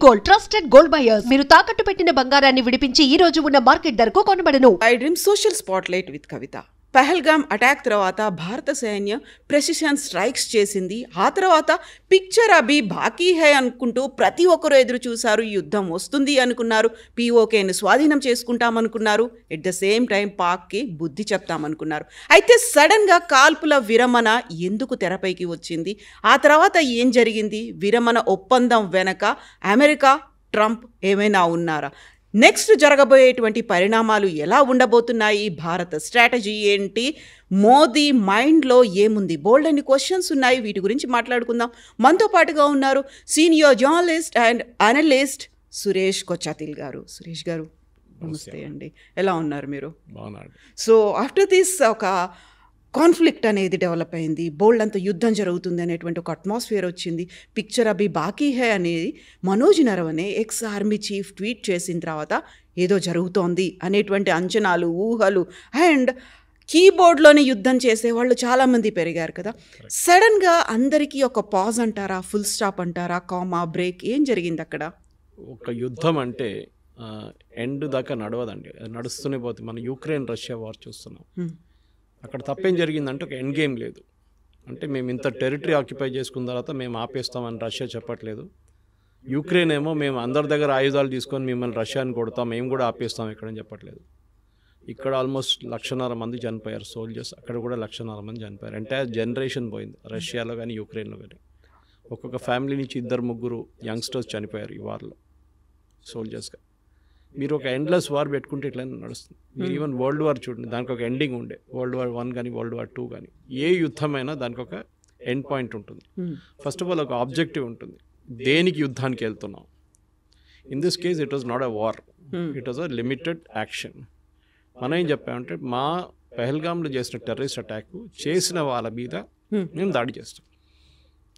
Gold trusted gold buyers మీరు తాకట్టు పెట్టిన బంగారాన్ని విడిపించి ఈ రోజు ఉన్న మార్కెట్ ధరకు కొనబడను. I dream social spotlight with Kavitha. Pahalgam attack తర్వాత భారత సైన్యం ప్రెసిషన్ స్ట్రైక్స్ చేసింది. ఆ తర్వాత పిక్చర్ అభి బాకీ హై అనుకుంటూ ప్రతి ఒక్కరూ ఎదురు చూశారు. యుద్ధం వస్తుంది అనుకున్నారు, పీఓకేని స్వాధీనం చేసుకుంటామనుకున్నారు, ఎట్ ద సేమ్ టైం పాక్కి బుద్ధి చెప్తామనుకున్నారు. అయితే సడన్గా కాల్పుల విరమణ ఎందుకు తెరపైకి వచ్చింది? ఆ తర్వాత ఏం జరిగింది? విరమణ ఒప్పందం వెనక అమెరికా, ట్రంప్ ఏమైనా ఉన్నారా? నెక్స్ట్ జరగబోయేటువంటి పరిణామాలు ఎలా ఉండబోతున్నాయి? భారత స్ట్రాటజీ ఏంటి? మోదీ మైండ్లో ఏముంది? బోల్డ్ అన్ని క్వశ్చన్స్ ఉన్నాయి. వీటి గురించి మాట్లాడుకుందాం. మనతో పాటుగా ఉన్నారు senior journalist and analyst Suresh Kochattil garu. Suresh garu నమస్తే అండి, ఎలా ఉన్నారు మీరు? సో ఆఫ్టర్ దిస్ ఒక కాన్ఫ్లిక్ట్ అనేది డెవలప్ అయింది, బోల్డ్ అంత యుద్ధం జరుగుతుంది అనేటువంటి ఒక అట్మాస్ఫియర్ వచ్చింది. పిక్చర్ అభి బాకీ హై అనేది Manoj Naravane ex army chief tweet చేసిన తర్వాత ఏదో జరుగుతోంది అనేటువంటి అంచనాలు, ఊహలు అండ్ కీబోర్డ్లోనే యుద్ధం చేసేవాళ్ళు చాలామంది పెరిగారు కదా. సడన్గా అందరికీ ఒక పాజ్ అంటారా, ఫుల్ స్టాప్ అంటారా, కామా, బ్రేక్, ఏం జరిగింది అక్కడ? ఒక యుద్ధం అంటే ఎండ్ దాకా నడవదండి, నడుస్తూనే పోతుంది. మనం యుక్రెయిన్ రష్యా వార్ చూస్తున్నాం. అక్కడ తప్పేం జరిగిందంటే ఒక ఎండ్ గేమ్ లేదు. అంటే మేము ఇంత టెరిటరీ ఆక్యుపై చేసుకున్న తర్వాత మేము ఆపేస్తామని రష్యా చెప్పట్లేదు. యుక్రెయిన్ ఏమో మేము అందరి దగ్గర ఆయుధాలు తీసుకొని మిమ్మల్ని రష్యాని కొడతాం, మేము కూడా ఆపేస్తాం ఇక్కడని చెప్పట్లేదు. ఇక్కడ ఆల్మోస్ట్ 1,50,000 మంది చనిపోయారు సోల్జర్స్, అక్కడ కూడా 1,50,000 మంది చనిపోయారు. ఎంటైర్ జనరేషన్ పోయింది రష్యాలో కానీ యుక్రెయిన్లో కానీ. ఒక్కొక్క ఫ్యామిలీ నుంచి 2-3 యంగ్స్టర్స్ చనిపోయారు ఈ వార్లో సోల్జర్స్గా. మీరు ఒక ఎండ్లెస్ వార్ పెట్టుకుంటే ఇట్లా నడుస్తుంది. మీరు ఈవెన్ వరల్డ్ వార్ చూడండి, దానికి ఒక ఎండింగ్ ఉండే. వరల్డ్ వార్ 1 కానీ వరల్డ్ వార్ 2 కానీ ఏ యుద్ధమైనా దానికి ఒక ఎండ్ పాయింట్ ఉంటుంది. ఫస్ట్ ఆఫ్ ఆల్ ఒక ఆబ్జెక్టివ్ ఉంటుంది, దేనికి యుద్ధానికి వెళ్తున్నాం. In this case it was not a war, it was a limited action. మనం ఏం చెప్పామంటే మా పహల్గామ్లో చేసిన టెర్రరిస్ట్ అటాక్ చేసిన వాళ్ళ మీద మేము దాడి చేస్తాం.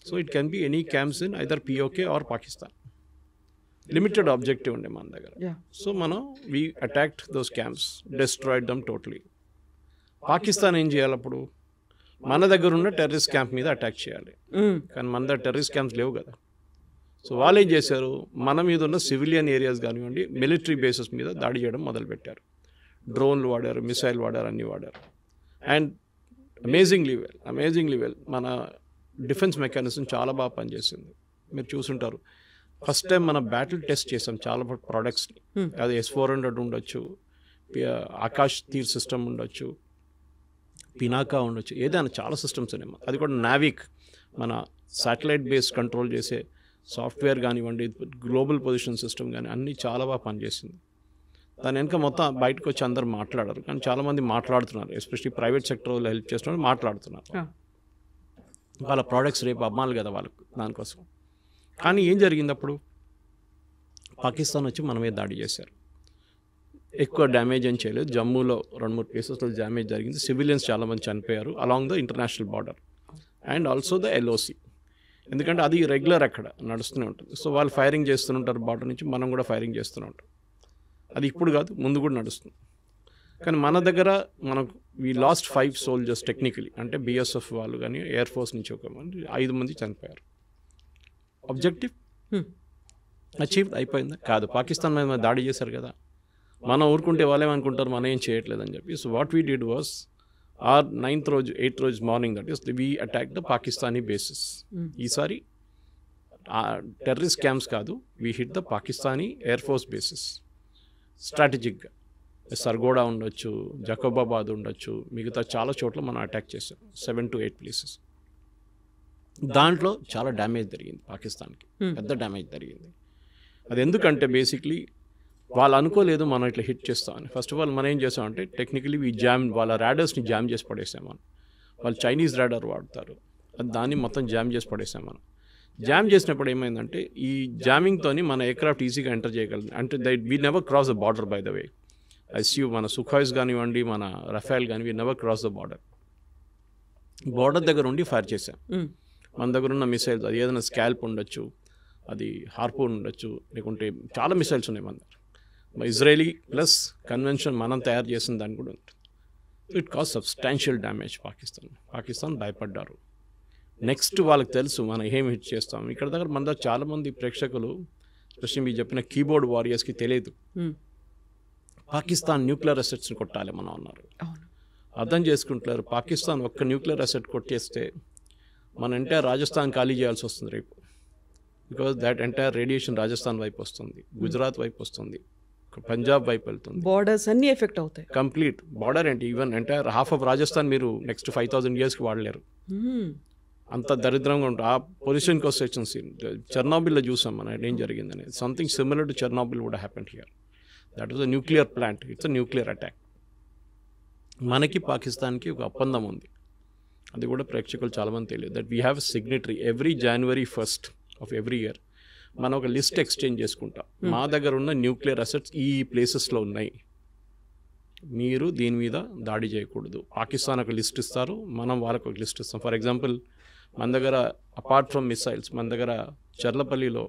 So it can be any camps in either PoK or Pakistan. Limited objective ఉండే మన దగ్గర. సో మనం we attacked those camps, destroyed them totally. Pakistan ఏం చేయాలి అప్పుడు? మన దగ్గర ఉన్న టెర్రరిస్ట్ క్యాంప్ మీద అటాక్ చేయాలి, కానీ మన దగ్గర టెర్రరిస్ట్ క్యాంప్స్ లేవు కదా. సో వాళ్ళు ఏం చేశారు, మన మీద ఉన్న సివిలియన్ ఏరియాస్ కానివ్వండి, మిలిటరీ బేసెస్ మీద దాడి చేయడం మొదలుపెట్టారు. డ్రోన్లు వాడారు, మిసైల్ వాడారు, అన్నీ వాడారు. అండ్ అమేజింగ్లీ వెల్ మన డిఫెన్స్ మెకానిజం చాలా బాగా పనిచేసింది. మీరు చూసుంటారు, ఫస్ట్ టైం మన బ్యాటిల్ టెస్ట్ చేసాం చాలా ప్రోడక్ట్స్ని. అది S-400 ఉండొచ్చు, ఆకాష్ తీర్ సిస్టమ్ ఉండొచ్చు, పినాకా ఉండొచ్చు, ఏదైనా చాలా సిస్టమ్స్ ఉన్నాయి. అది కూడా నావిక్ మన శాటిలైట్ బేస్ కంట్రోల్ చేసే సాఫ్ట్వేర్ కానివ్వండి, గ్లోబల్ పొజిషన్ సిస్టమ్ కానీ అన్నీ చాలా బాగా పనిచేసింది. దాని వెనక మొత్తం బయటకు వచ్చి అందరు మాట్లాడారు, కానీ చాలామంది మాట్లాడుతున్నారు, ఎస్పెషల్లీ ప్రైవేట్ సెక్టర్లో హెల్ప్ చేస్తున్న మాట్లాడుతున్నారు. వాళ్ళ ప్రోడక్ట్స్ రేపు అమ్మాలి కదా వాళ్ళకు, దానికోసం. కానీ ఏం జరిగింది అప్పుడు? పాకిస్తాన్ వచ్చి మన మీద దాడి చేశారు. ఎక్కువ డ్యామేజ్ ఏం చేయలేదు. జమ్మూలో 2-3 ప్లేసెస్లో డ్యామేజ్ జరిగింది. సివిలియన్స్ చాలామంది చనిపోయారు along the international border and also the LOC. ఎందుకంటే అది రెగ్యులర్ అక్కడ నడుస్తూనే ఉంటుంది. సో వాళ్ళు ఫైరింగ్ చేస్తుంటారు బార్డర్ నుంచి, మనం కూడా ఫైరింగ్ చేస్తూనే ఉంటాం. అది ఇప్పుడు కాదు, ముందు కూడా నడుస్తుంది. కానీ మన దగ్గర మనకు వీ లాస్ట్ 5 సోల్జర్స్ టెక్నికలీ. అంటే BSF వాళ్ళు కానీ ఎయిర్ ఫోర్స్ నుంచి 5 మంది చనిపోయారు. ఆబ్జెక్టివ్ అచీవ్ అయిపోయిందా? కాదు. పాకిస్తాన్ మీద దాడి చేశారు కదా, మనం ఊరుకుంటే వాళ్ళేమనుకుంటారు మనం ఏం చేయట్లేదని చెప్పి. So what we did was our 8th రోజు morning, that is we attack the Pakistani bases. ఈసారి టెర్రరిస్ట్ క్యాంప్స్ కాదు, we hit the Pakistani air force bases స్ట్రాటజిక్గా. సర్గోడా ఉండొచ్చు, జకోబాబాద్ ఉండొచ్చు, మిగతా చాలా చోట్ల మనం అటాక్ చేసాం. 7 to 8 ప్లేసెస్. దాంట్లో చాలా డ్యామేజ్ జరిగింది పాకిస్తాన్కి, పెద్ద డ్యామేజ్ జరిగింది. అది ఎందుకంటే బేసిక్లీ వాళ్ళు అనుకోలేదు మనం ఇట్లా హిట్ చేస్తామని. ఫస్ట్ ఆఫ్ ఆల్ మనం ఏం చేసామంటే టెక్నికలీ వాళ్ళ రాడర్స్ని జామ్ చేసి పడేసాం మనం. వాళ్ళు చైనీస్ రాడర్ వాడతారు, దాన్ని మొత్తం జామ్ చేసి పడేసాం మనం. జామ్ చేసినప్పుడు ఏమైందంటే ఈ జామింగ్తోని మన ఎయిర్క్రాఫ్ట్ ఈజీగా ఎంటర్ చేయగలిగింది. అంటే we never cross the border by the way. ICU మన సుఖాయిస్ కానివ్వండి, మన రఫేల్ కానీ, we never cross the border. Border దగ్గర ఉండి ఫైర్ చేసాం. మన దగ్గర ఉన్న మిసైల్స్, అది ఏదైనా స్కాల్ప్ ఉండొచ్చు, అది హార్పూన్ ఉండొచ్చు, లేకుంటే చాలా మిసైల్స్ ఉన్నాయి మన దగ్గర. ఇజ్రాయలీ ప్లస్ కన్వెన్షన్ మనం తయారు చేసిన దాన్ని కూడా ఉంటుంది. It cause substantial damage Pakistan భయపడ్డారు. నెక్స్ట్ వాళ్ళకి తెలుసు మనం ఏం హిట్ చేస్తాం. ఇక్కడ దగ్గర మన దగ్గర చాలామంది ప్రేక్షకులు స్పెషల్లీ మీరు చెప్పిన కీబోర్డ్ వారియర్స్కి తెలియదు. పాకిస్తాన్ న్యూక్లియర్ అసెట్స్ని కొట్టాలి మనం అన్నారు. అర్థం చేసుకుంటున్నారు, పాకిస్తాన్ ఒక్క న్యూక్లియర్ అసెట్ కొట్టేస్తే మన ఎంటైర్ రాజస్థాన్ ఖాళీ చేయాల్సి వస్తుంది రేపు. Because that entire radiation Rajasthan వైపు వస్తుంది, గుజరాత్ వైపు వస్తుంది, పంజాబ్ వైపు వెళ్తుంది. బార్డర్స్ అన్ని ఎఫెక్ట్ అవుతాయి. కంప్లీట్ బార్డర్ ఏంటి, even entire half of Rajasthan మీరు నెక్స్ట్ 5000 yearsకి వాడలేరు. అంత దరిద్రంగా ఉంటుంది. ఆ పొజిషన్కి వస్తే చెర్నోబిల్లో చూసాం మనం ఏం జరిగిందని. Something similar to Chernobyl would happen here. That is a nuclear plant, it's a nuclear attack. మనకి పాకిస్తాన్కి ఒక ఒప్పందం ఉంది, అది కూడా ప్రేక్షకులు చాలామంది తెలియదు. That we have signatory every January 1st of every year మనం ఒక లిస్ట్ ఎక్స్చేంజ్ చేసుకుంటాం. మా దగ్గర ఉన్న న్యూక్లియర్ అసెట్స్ ఈ ప్లేసెస్లో ఉన్నాయి, మీరు దీని మీద దాడి చేయకూడదు. పాకిస్తాన్ ఒక లిస్ట్ ఇస్తారు, మనం వాళ్ళకు ఒక లిస్ట్ ఇస్తాం. ఫర్ ఎగ్జాంపుల్ మన దగ్గర అపార్ట్ ఫ్రమ్ మిసైల్స్ మన దగ్గర చర్లపల్లిలో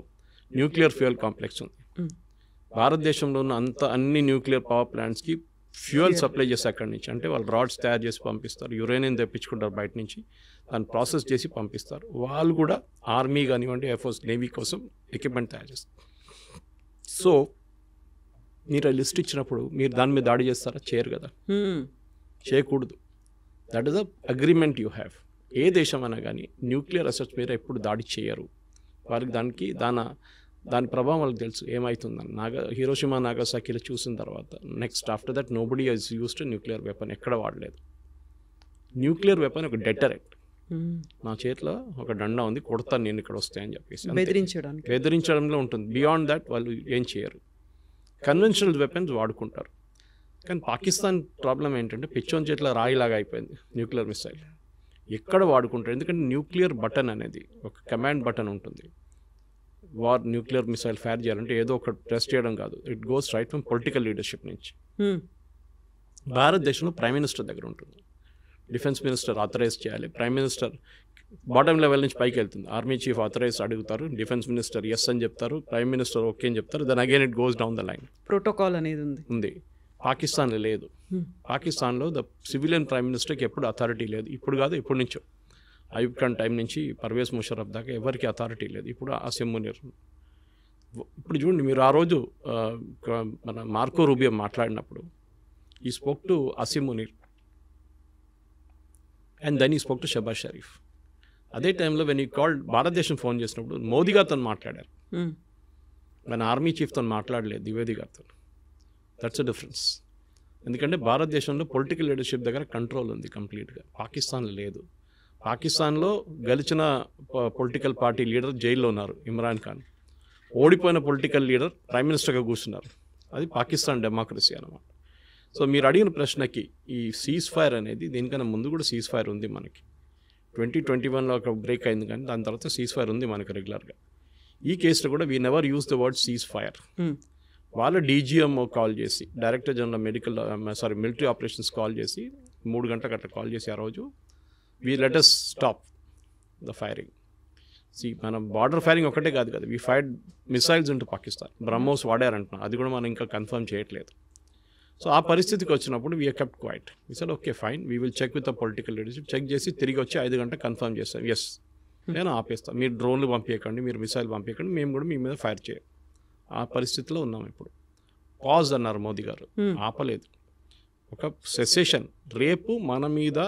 న్యూక్లియర్ ఫ్యూయల్ కాంప్లెక్స్ ఉంది. భారతదేశంలో ఉన్న అన్ని న్యూక్లియర్ పవర్ ప్లాంట్స్కి ఫ్యూయల్ సప్లై చేసి అక్కడి నుంచి, అంటే వాళ్ళు రాడ్స్ తయారు చేసి పంపిస్తారు, యురేనియం తెప్పించుకుంటారు బయట నుంచి, దాన్ని ప్రాసెస్ చేసి పంపిస్తారు. వాళ్ళు కూడా ఆర్మీ కానివ్వండి, ఎయిర్ఫోర్స్, నేవీ కోసం ఎక్విప్మెంట్ తయారు చేస్తారు. సో మీరు ఆ లిస్ట్ ఇచ్చినప్పుడు మీరు దాని మీద దాడి చేస్తారా? చేయరు కదా, చేయకూడదు. That is a agreement you have. ఏ దేశం అయినా కానీ న్యూక్లియర్ అసెట్స్ మీద ఎప్పుడు దాడి చేయరు. వారికి దాని ప్రభావం వాళ్ళకి తెలుసు ఏమవుతుందని. హిరోషిమా నాగసాకిలో చూసిన తర్వాత next after that nobody has used nuclear weapon, ఎక్కడ వాడలేదు. న్యూక్లియర్ వెపన్ ఒక డెటరెంట్. నా చేతిలో ఒక డండా ఉంది, కొడతాను నేను ఇక్కడ వస్తాయని చెప్పేసి బెదిరించడంలో ఉంటుంది. బియాండ్ దట్ వాళ్ళు ఏం చేయరు. కన్వెన్షనల్ వెపన్స్ వాడుకుంటారు. కానీ పాకిస్తాన్ ప్రాబ్లం ఏంటంటే పిచ్చోన్ చేతిలో రాయిలాగా అయిపోయింది న్యూక్లియర్ మిసైల్. ఎక్కడ వాడుకుంటారు, ఎందుకంటే న్యూక్లియర్ బటన్ అనేది ఒక కమాండ్ బటన్ ఉంటుంది. న్యూక్లియర్ మిసైల్ ఫైర్ చేయాలంటే ఏదో ఒక ప్రెస్ చేయడం కాదు, it goes right from political leadership నుంచి. భారతదేశంలో ప్రైమ్ మినిస్టర్ దగ్గర ఉంటుంది. డిఫెన్స్ మినిస్టర్ ఆథరైజ్ చేయాలి, ప్రైమ్ మినిస్టర్ బాటమ్ లెవెల్ నుంచి పైకి వెళ్తుంది. ఆర్మీ చీఫ్ ఆథరైజ్ అడుగుతారు, డిఫెన్స్ మినిస్టర్ ఎస్ అని చెప్తారు, ప్రైమ్ మినిస్టర్ ఓకే అని చెప్తారు. Then again it goes down the line. Protocol అనేది ఉంది. పాకిస్తాన్లో లేదు. పాకిస్తాన్లో ద సివిలియన్ ప్రైమ్ మినిస్టర్కి ఎప్పుడు అథారిటీ లేదు. ఇప్పుడు కాదు, ఎప్పటి నుంచో అయూబ్ ఖాన్ టైం నుంచి పర్వేజ్ ముషర్రఫ్ దాకా ఎవరికి అథారిటీ లేదు. ఇప్పుడు అసిమ్ మునీర్. ఇప్పుడు చూడండి, మీరు ఆ రోజు మన మార్కో రూబియో మాట్లాడినప్పుడు he spoke to Asim Munir and then he spoke to Shahbaz Sharif. అదే టైంలో వెన్ ఈ కాల్డ్ భారతదేశం ఫోన్ చేసినప్పుడు మోదీ గారితో మాట్లాడారు, మన ఆర్మీ చీఫ్తో మాట్లాడలేదు, ద్వివేది గారితో. That's a difference. ఎందుకంటే భారతదేశంలో పొలిటికల్ లీడర్షిప్ దగ్గర కంట్రోల్ ఉంది కంప్లీట్గా, పాకిస్తాన్లో లేదు. పాకిస్తాన్లో గెలిచిన పొలిటికల్ పార్టీ లీడర్ జైల్లో ఉన్నారు, ఇమ్రాన్ ఖాన్. ఓడిపోయిన పొలిటికల్ లీడర్ ప్రైమ్ మినిస్టర్గా కూర్చున్నారు. అది పాకిస్తాన్ డెమోక్రసీ అన్నమాట. సో మీరు అడిగిన ప్రశ్నకి ఈ సీజ్ ఫైర్ అనేది, దీనికన్నా ముందు కూడా సీజ్ ఫైర్ ఉంది మనకి. 2021లో ఒక బ్రేక్ అయింది, కానీ దాని తర్వాత సీజ్ ఫైర్ ఉంది మనకు రెగ్యులర్గా. ఈ కేసులో కూడా we never use the word cease fire. వాళ్ళ డీజీఎంఓ కాల్ చేసి, director general military operations call చేసి 3 గంటలకు అట్లా కాల్ చేసి ఆ రోజు we let us stop the firing. మనం బార్డర్ ఫైరింగ్ ఒకటే కాదు కదా, we fired missiles into Pakistan. BrahMos వాడారంటున్నాం, అది కూడా మనం ఇంకా కన్ఫర్మ్ చేయట్లేదు. సో ఆ పరిస్థితికి వచ్చినప్పుడు we kept quiet. We said okay fine, we will check with the political leadership. Check చేసి తిరిగి వచ్చి 5 గంటలకు కన్ఫర్మ్ చేస్తాం, ఎస్ నేను ఆపేస్తాను, మీరు డ్రోన్లు పంపించకండి, మీరు మిసైల్ పంపించకండి, మేము కూడా మీ మీద ఫైర్ చేయం. ఆ పరిస్థితిలో ఉన్నాం ఇప్పుడు. పాజ్ అన్నారు మోదీ గారు, ఆపలేదు. ఒక సెసెషన్. రేపు మన మీద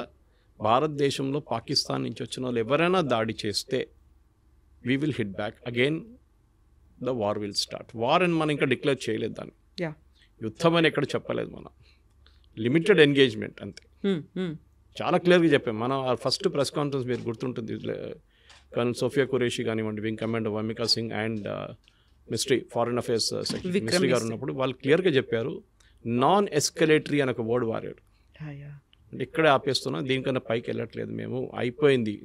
భారతదేశంలో పాకిస్తాన్ నుంచి వచ్చిన వాళ్ళు ఎవరైనా దాడి చేస్తే we will hit back again, the war will start. War అని మనం ఇంకా డిక్లేర్ చేయలేదు దాన్ని, యుద్ధం అని ఎక్కడ చెప్పలేదు. మనం లిమిటెడ్ ఎంగేజ్మెంట్ అంతే. చాలా క్లియర్గా చెప్పాం మనం. ఫస్ట్ ప్రెస్ కాన్ఫరెన్స్ మీరు గుర్తుంటుంది, కర్నల్ సోఫియా ఖురేషి కానివ్వండి, wing commander Vyomika Singh and ministry foreign affairs secretary ministry గారు ఉన్నప్పుడు వాళ్ళు క్లియర్గా చెప్పారు, నాన్ ఎస్కలేటరీ అని ఒక వర్డ్ వాడారు. అంటే ఇక్కడే ఆపేస్తున్నా, దీనికన్నా పైకి వెళ్ళట్లేదు, మేము అయిపోయింది,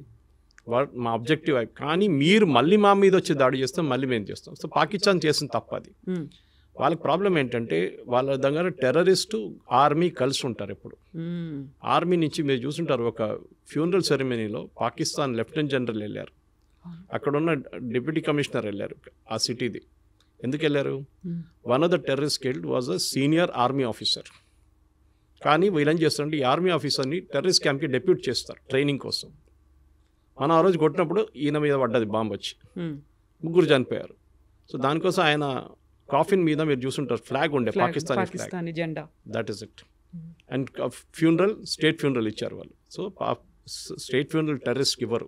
మా ఆబ్జెక్టివ్ కానీ మీరు మళ్ళీ మా మీద వచ్చి దాడి చేస్తాం, మళ్ళీ మేము చేస్తాం. సో పాకిస్తాన్ చేసిన తప్పది. వాళ్ళకి ప్రాబ్లం ఏంటంటే వాళ్ళ దగ్గర టెర్రరిస్టు ఆర్మీ కలిసి ఉంటారు ఎప్పుడు. ఆర్మీ నుంచి మీరు చూసుంటారు, ఒక ఫ్యూనరల్ సెరమనీలో పాకిస్తాన్ లెఫ్టినెంట్ జనరల్ వెళ్ళారు, అక్కడున్న డిప్యూటీ కమిషనర్ వెళ్ళారు ఆ సిటీది. ఎందుకు వెళ్ళారు? One of the terrorist killed was a senior army officer. కానీ వీళ్ళేం చేస్తారంటే ఈ ఆర్మీ ఆఫీసర్ని టెర్రరిస్ట్ క్యాంప్కి డెప్యూట్ చేస్తారు ట్రైనింగ్ కోసం. మనం ఆ రోజు కొట్టినప్పుడు ఈయన మీద పడ్డది బాంబు వచ్చి, 3 చనిపోయారు. సో దానికోసం ఆయన కాఫిన్ మీద మీరు చూసుంటారు ఫ్లాగ్ ఉండే పాకిస్తానీ ఫ్లాగ్, పాకిస్తానీ జెండా. That is it. And funeral state funeral ఇచ్చారు వాళ్ళు. సో స్టేట్ ఫ్యూనరల్ టెర్రరిస్ట్కి ఇవ్వరు.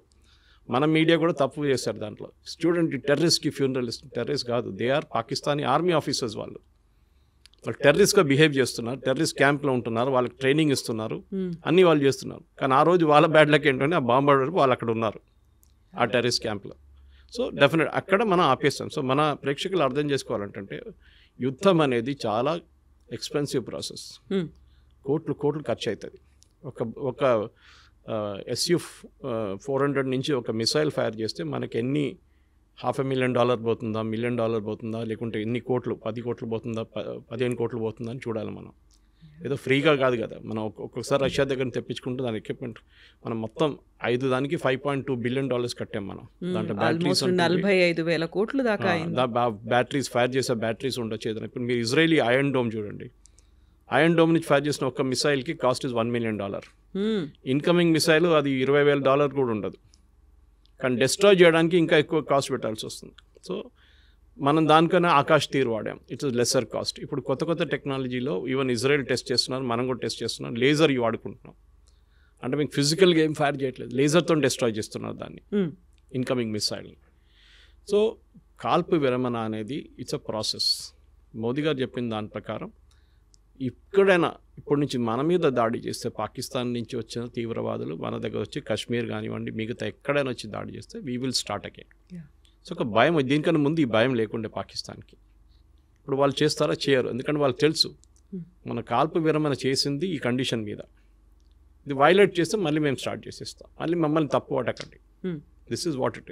మన మీడియా కూడా తప్పు చేశారు దాంట్లో. స్టూడెంట్ టెర్రరిస్ట్కి ఫ్యూనరల్ టెర్రరిస్ట్ కాదు, they are Pakistani army officers. వాళ్ళు టెర్రరిస్ట్గా బిహేవ్ చేస్తున్నారు, టెర్రరిస్ట్ క్యాంప్లో ఉంటున్నారు, వాళ్ళకి ట్రైనింగ్ ఇస్తున్నారు, అన్నీ వాళ్ళు చేస్తున్నారు. కానీ ఆ రోజు వాళ్ళ బ్యాడ్ లక్ ఏంటంటే ఆ బాంబ్ వరకు వాళ్ళు అక్కడ ఉన్నారు ఆ టెర్రరిస్ట్ క్యాంప్లో. సో డెఫినెట్ అక్కడ మనం ఆపేస్తాం. సో మన ప్రేక్షకులు అర్థం చేసుకోవాలంటే యుద్ధం అనేది చాలా ఎక్స్పెన్సివ్ ప్రాసెస్. కోట్లు ఖర్చు అవుతుంది. ఒక SU-400 నుంచి ఒక మిసైల్ ఫైర్ చేస్తే మనకి ఎన్ని $500,000 పోతుందా, $1 million పోతుందా, లేకుంటే ఎన్ని కోట్లు, 10 కోట్లు పోతుందా, 15 కోట్లు పోతుందా అని చూడాలి. మనం ఏదో ఫ్రీగా కాదు కదా. మనం ఒక్కొక్కసారి రష్యా దగ్గర తెప్పించుకుంటే దాని ఎక్విప్మెంట్ మనం మొత్తం 5 దానికి $5.2 billion కట్టాం మనం. దాంట్లో బ్యాటరీస్ 45,000 కోట్లు దాకా బ్యాటరీస్ ఫైర్ చేసే బ్యాటరీస్ ఉండొచ్చు ఏదైనా. ఇప్పుడు మీరు ఇజ్రాయలీ ఐరన్ డోమ్ చూడండి, ఐరన్ డోమ్ నుంచి ఫైర్ చేసిన ఒక మిసైల్కి cost is $1 million. Incoming missile అది $20,000 కూడా ఉండదు, కానీ డిస్ట్రాయ్ చేయడానికి ఇంకా ఎక్కువ కాస్ట్ పెట్టాల్సి వస్తుంది. సో మనం దానికన్నా ఆకాష్ తీర్ వాడాం, ఇట్స్ లెసర్ కాస్ట్. ఇప్పుడు కొత్త టెక్నాలజీలో ఈవెన్ ఇజ్రాయెల్ టెస్ట్ చేస్తున్నారు, మనం కూడా టెస్ట్ చేస్తున్నాం. లేజర్ వాడుకుంటున్నాం అంటే మీకు ఫిజికల్గా ఏం ఫైర్ చేయట్లేదు, లేజర్తో డిస్ట్రాయ్ చేస్తున్నారు దాన్ని, ఇన్కమింగ్ మిసైల్ని. సో కాల్పు విరమణ అనేది ఇట్స్ అ ప్రాసెస్. మోదీ గారు చెప్పిన దాని ప్రకారం ఇక్కడైనా ఇప్పటి నుంచి మన మీద దాడి చేస్తే, పాకిస్తాన్ నుంచి వచ్చిన తీవ్రవాదులు మన దగ్గర వచ్చి కాశ్మీర్ కానివ్వండి మిగతా ఎక్కడైనా వచ్చి దాడి చేస్తే we will start again. So ఒక భయం, దీనికన్నా ముందు ఈ భయం లేకుండే పాకిస్తాన్కి. ఇప్పుడు వాళ్ళు చేస్తారా, చేయరు, ఎందుకంటే వాళ్ళకి తెలుసు మన కాల్పు విరమణ చేసింది ఈ కండిషన్ మీద. ఇది వైలేట్ చేస్తే మళ్ళీ మేము స్టార్ట్ చేసేస్తాం, మళ్ళీ మమ్మల్ని తప్పు పట్టకండి. This is what it is.